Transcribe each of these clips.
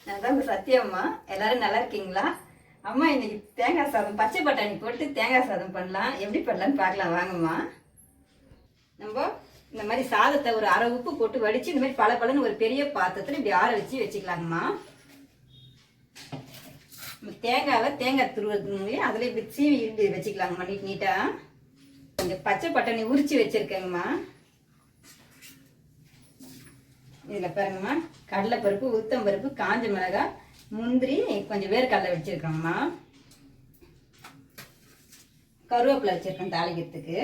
நான் தான் சத்யாம்மா. எல்லாரும் நல்லா இருக்கீங்களா? அம்மா இன்னைக்கு தேங்காய் சாதம், பச்சை பட்டாணி போட்டு தேங்காய் சாதம் பண்ணலாம். எப்படி பண்ணலான்னு பார்க்கலாம் வாங்கம்மா. நம்ம இந்த மாதிரி சாதத்தை ஒரு அரை உப்பு போட்டு வடித்து இந்த மாதிரி பளபளன்னு ஒரு பெரிய பாத்திரத்தில் இப்படி ஆற வச்சு வச்சுக்கலாங்கம்மா. தேங்காய் துருவதுங்களே அதில் இப்படி சீவி இப்படி வச்சுக்கலாங்கம்மா நீட்டாக. கொஞ்சம் பச்சை பட்டாணி உரிச்சு வச்சுருக்கேங்கம்மா. இதில் பாருங்கம்மா, கடலைப்பருப்பு, உளுத்தம்பருப்பு, காஞ்ச மிளகாய், முந்திரி, கொஞ்சம் வேர்க்கடலை வச்சுருக்கோங்கம்மா. கருவேப்பிலை வச்சுருக்கோம் தாளிக்கிறதுக்கு.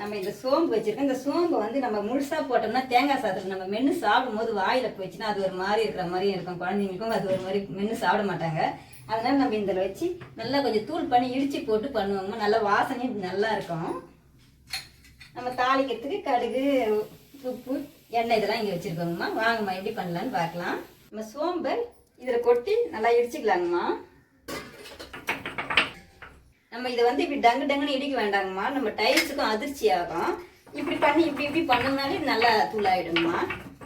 நம்ம இந்த சோம்பு வச்சுருக்கோம். இந்த சோம்பு வந்து நம்ம முழுசாக போட்டோம்னா தேங்காய் சாதத்தில் நம்ம மென்று சாப்பிடும் போது வாயில் போயிடுச்சுன்னா அது ஒரு மாதிரி இருக்கிற மாதிரியும் இருக்கும். குழந்தைங்களுக்கும் அது ஒரு மாதிரி மென்று சாப்பிட மாட்டாங்க. அதனால் நம்ம இதில் வச்சு நல்லா கொஞ்சம் தூள் பண்ணி இடித்து போட்டு பண்ணுவோங்க. நல்லா வாசனையும் நல்லா இருக்கும். நம்ம தாளிக்கிறதுக்கு கடுகு, உப்பு, எண்ணெய் இதெல்லாம் இங்கே வச்சுருக்கோங்கம்மா. வாங்கம்மா எப்படி பண்ணலான்னு பார்க்கலாம். நம்ம சோம்பை இதில் கொட்டி நல்லா இடிச்சிக்கலாங்கம்மா. நம்ம இதை வந்து இப்படி டங்கு டங்குன்னு இடிக்க வேண்டாங்கம்மா. நம்ம டைல்ஸுக்கும் அதிர்ச்சி ஆகும். இப்படி பண்ணி இப்படி பண்ணோம்னாலே நல்லா தூள் ஆகிடுங்கம்மா.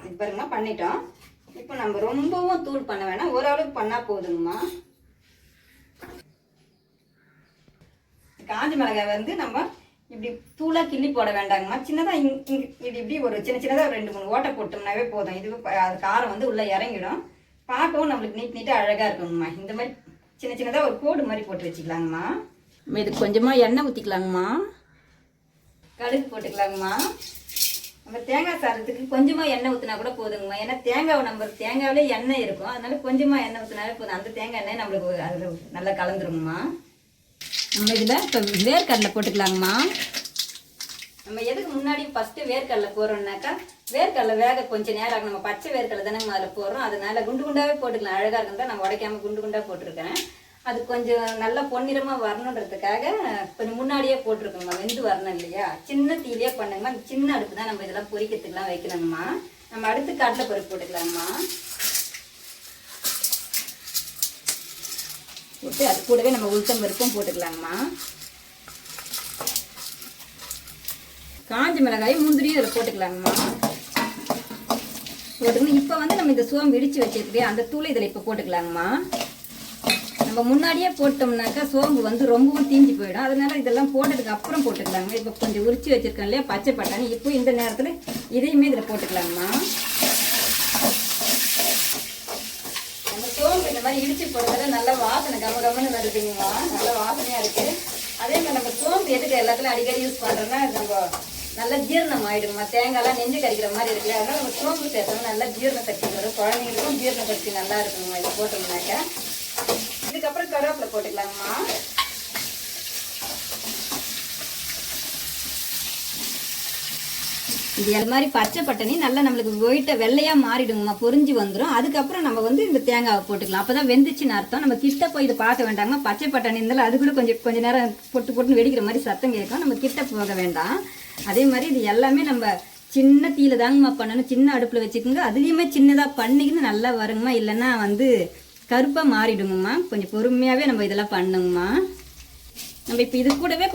இது பாருங்கம்மா பண்ணிட்டோம். இப்போ நம்ம ரொம்பவும் தூள் பண்ண வேணாம், ஓரளவுக்கு பண்ணால் போதுங்கம்மா. காஞ்ச மிளகாய் வந்து நம்ம இப்படி தூளாக கிள்ளி போட வேண்டாங்கம்மா. சின்னதாக இப்படி ஒரு சின்னதாக 2-3 ஓட்டை போட்டோம்னாவே போதும். இது அது காரம் வந்து உள்ளே இறங்கிடும். பார்க்கவும் நம்மளுக்கு நீட்டாக அழகாக இருக்குங்கம்மா. இந்த மாதிரி சின்னதாக ஒரு கோடு மாதிரி போட்டு வச்சுக்கலாங்கம்மா. இதுக்கு கொஞ்சமாக எண்ணெய் ஊற்றிக்கலாங்கம்மா. கடுகு போட்டுக்கலாங்கம்மா. நம்ம தேங்காய் சாதத்துக்கு கொஞ்சமாக எண்ணெய் ஊற்றினா கூட போதுங்கம்மா. ஏன்னா தேங்காவிலே எண்ணெய் இருக்கும். அதனால கொஞ்சமாக எண்ணெய் ஊற்றினாலே போதும். அந்த தேங்காய் எண்ணெய் நம்மளுக்கு அதில் நல்லா கலந்துருங்கம்மா. நம்ம இதில் இப்போ வேர்க்கடலை போட்டுக்கலாங்கம்மா. நம்ம எதுக்கு முன்னாடி ஃபஸ்ட்டு வேர்க்கடலை போடுறோம்னாக்கா, வேர்க்கடலை வேக கொஞ்சம் நேரம் ஆகும். நம்ம பச்சை வேர்க்கடலை தானே அதில் போடுறோம். அதனால குண்டு குண்டாகவே போட்டுக்கலாம். அழகாக இருக்கும் தான் நான் உடைக்காமல் குண்டு குண்டாக போட்டிருக்கேன். அது கொஞ்சம் நல்லா பொன்னிறமாக வரணுன்றதுக்காக கொஞ்சம் முன்னாடியே போட்டிருக்கோங்கம்மா. வெந்து வரணும் இல்லையா? சின்ன தீலையே பண்ணுங்கம்மா. அந்த சின்ன அடுப்பு தான் நம்ம இதெல்லாம் பொரிக்கிறதுக்கெலாம் வைக்கணுங்கம்மா. நம்ம அடுத்து கடலை பருப்பு போட்டுக்கலாங்கம்மா. போட்டு அது கூடவே நம்ம உளுத்தம் பருப்பும் போட்டுக்கலாங்கம்மா. காஞ்ச மிளகாயும் முந்திரியும் இதில் போட்டுக்கலாங்கம்மா. போட்டுக்கணும். இப்போ வந்து நம்ம இந்த சோம்பு இடித்து வச்சிருக்கே அந்த தூளை இதில் இப்போ போட்டுக்கலாங்கம்மா. நம்ம முன்னாடியே போட்டோம்னாக்கா சோம்பு வந்து ரொம்பவும் தீஞ்சு போயிடும். அதனால இதெல்லாம் போட்டதுக்கு அப்புறம் போட்டுக்கலாங்க. இப்போ கொஞ்சம் உரிச்சு வச்சிருக்கோம் இல்லையா பச்சை பட்டாணி, இப்போ இந்த நேரத்தில் இதையுமே இதில் போட்டுக்கலாங்கம்மா. சோம்பு இந்த மாதிரி இடிச்சு போடுறதுல நல்ல வாசனை கமன்னு வருதுங்கம்மா. நல்ல வாசனையாக இருக்குது. அதே மாதிரி நம்ம சோம்பு எதுக்கு எல்லாத்துலையும் அடிக்கடி யூஸ் பண்ணுறோன்னா நம்ம நல்லா ஜீரணம் ஆகிடுங்கம்மா. தேங்காய்லாம் நெஞ்சு கடிக்கிற மாதிரி இருக்குது. அதனால் நம்ம சோம்பு சேர்த்தோம்னா நல்லா ஜீரண சக்தி வரும். குழந்தைங்களுக்கும் ஜீரண சக்தி நல்லா இருக்குங்கம்மா இது போட்டோம்னாக்கா. இதுக்கப்புறம் கருவேப்பிலை போட்டுக்கலாங்கம்மா. இது அது மாதிரி பச்சை பட்டாணி நல்லா நம்மளுக்கு ஒயிட்டை வெள்ளையாக மாறிடுங்கம்மா. பொரிஞ்சு வந்துடும். அதுக்கப்புறம் நம்ம வந்து இந்த தேங்காவை போட்டுக்கலாம். அப்போ தான் வெந்துச்சுன்னு அர்த்தம். நம்ம கிட்ட போய் இதை பார்க்க வேண்டாங்கம்மா. பச்சை பட்டாணி இருந்தாலும் அது கூட கொஞ்சம் நேரம் பொட்டுன்னு வெடிக்கிற மாதிரி சத்தம் கேட்கும். நம்ம கிட்ட போக வேண்டாம். அதே மாதிரி இது எல்லாமே நம்ம சின்ன தீயில தாங்கம்மா பண்ணணும். சின்ன அடுப்பில் வச்சுக்கோங்க. அதுலேயுமே சின்னதாக பண்ணிக்கின்னு நல்லா வருங்கம்மா. இல்லைன்னா வந்து கருப்பாக மாறிடுங்கம்மா. கொஞ்சம் பொறுமையாகவே நம்ம இதெல்லாம் பண்ணுங்கம்மா. நம்ம இப்போ இது கூடவே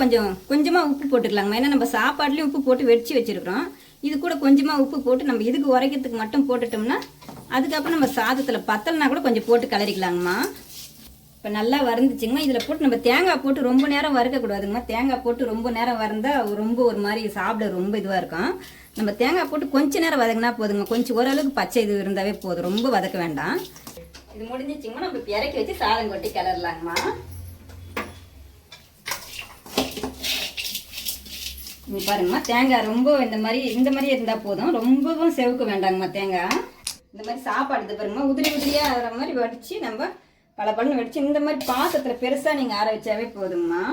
கொஞ்சமாக உப்பு போட்டுக்கலாங்கம்மா. ஏன்னா நம்ம சாப்பாடுலேயும் உப்பு போட்டு வெடிச்சு வச்சுருக்கிறோம். இது கூட கொஞ்சமாக உப்பு போட்டு நம்ம இதுக்கு உரைக்கிறதுக்கு மட்டும் போட்டுட்டோம்னா அதுக்கப்புறம் நம்ம சாதத்தில் பத்தலைனா கூட கொஞ்சம் போட்டு கலரிக்கலாங்கம்மா. இப்போ நல்லா வறுந்துச்சுங்கம்மா. இதில் போட்டு நம்ம தேங்காய் போட்டு ரொம்ப நேரம் வறுக்கக்கூடாதுங்கம்மா. தேங்காய் போட்டு ரொம்ப நேரம் வறுந்தால் ரொம்ப ஒரு மாதிரி சாப்பிட ரொம்ப இதுவாக இருக்கும். நம்ம தேங்காய் போட்டு கொஞ்சம் நேரம் வதங்கினா போதுங்க. கொஞ்சம் ஓரளவுக்கு பச்சை இது இருந்தாவே போதும். ரொம்ப வதக்க வேண்டாம். இது முடிஞ்சிச்சிங்கம்மா. நம்ம இப்போ இறக்கி வச்சு சாதம் கொட்டி கிளறலாங்கம்மா. இங்கே பாருங்கம்மா, தேங்காய் ரொம்ப இந்த மாதிரி இருந்தால் போதும். ரொம்பவும் செவுக்க வேண்டாங்கம்மா தேங்காய். இந்த மாதிரி சாப்பாடு இது பாருங்கம்மா, உதிரியாக ஆகிற மாதிரி வடித்து நம்ம பலன்னு வடித்து இந்த மாதிரி பாத்திரத்தில் பெருசாக நீங்கள் ஆற வச்சாவே போதுங்கம்மா.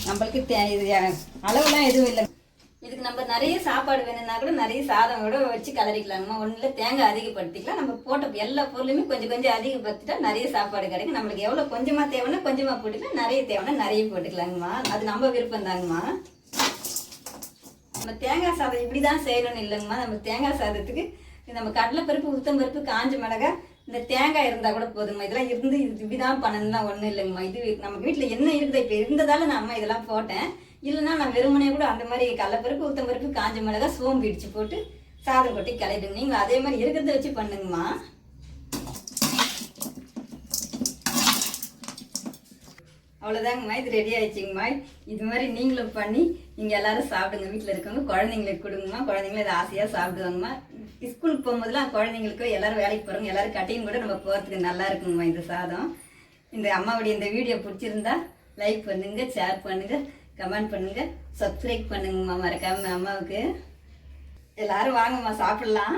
நம்மளுக்கு அளவுலாம் எதுவும் இல்லை. இதுக்கு நம்ம நிறைய சாப்பாடு வேணும்னா கூட நிறைய சாதம் கூட வச்சு கலரிக்கலாங்கம்மா. ஒன்றில் தேங்காய் அதிகப்படுத்திக்கலாம். நம்ம போட்ட எல்லா பொருளுமே கொஞ்சம் அதிகப்படுத்திட்டா நிறைய சாப்பாடு கிடைக்கும். நம்மளுக்கு எவ்வளோ கொஞ்சமாக தேவைன்னா கொஞ்சமாக போட்டுக்கலாம், நிறைய தேவைன்னா நிறைய போட்டுக்கலாங்கம்மா. அது நம்ம விருப்பம் தாங்கம்மா. நம்ம தேங்காய் சாதம் இப்படி தான் செய்யணும்னு இல்லைங்கம்மா. நம்ம தேங்காய் சாதத்துக்கு நம்ம கடலைப்பருப்பு, உளுத்தம்பருப்பு, காஞ்ச மிளகாய், இந்த தேங்காய் இருந்தால் கூட போதுங்கம்மா. இதெல்லாம் இருந்து இப்படிதான் பண்ணணும்லாம் ஒன்றும் இல்லைங்கம்மா. இது நம்ம வீட்டில் என்ன இருக்குது இப்போ இருந்ததால நான் அம்மா இதெல்லாம் போட்டேன். இல்லைன்னா நான் வெறுமனே கூட அந்த மாதிரி கடலப்பருப்பு உளுத்தம்பருப்பு காஞ்ச மிளகா சோம்பு இடிச்சு போட்டு சாதம் கொட்டி கிளறிடுங்க. நீங்கள் அதே மாதிரி இருக்கிறத வச்சு பண்ணுங்கம்மா. அவ்வளோதாங்கம்மா, இது ரெடி ஆயிடுச்சுங்கம்மா. இது மாதிரி நீங்களும் பண்ணி நீங்கள் எல்லாரும் சாப்பிடுங்க. வீட்டில் இருக்கவங்க குழந்தைங்களுக்கு கொடுங்கம்மா. குழந்தைங்களும் இதை ஆசையாக சாப்பிடுவாங்கம்மா. ஸ்கூலுக்கு போகும்போதுலாம் குழந்தைங்களுக்கு எல்லாரும் வேலைக்கு போகிறவங்க எல்லாரும் கட்டிங் கூட நம்ம போகிறதுக்கு நல்லா இருக்குங்கம்மா இந்த சாதம். இந்த அம்மாவுடைய இந்த வீடியோ பிடிச்சிருந்தா லைக் பண்ணுங்க, ஷேர் பண்ணுங்க, கமெண்ட் பண்ணுங்க, சப்ஸ்கிரைப் பண்ணுங்கம்மா மறக்காம அம்மாவுக்கு. எல்லாரும் வாங்கம்மா சாப்பிடலாம்.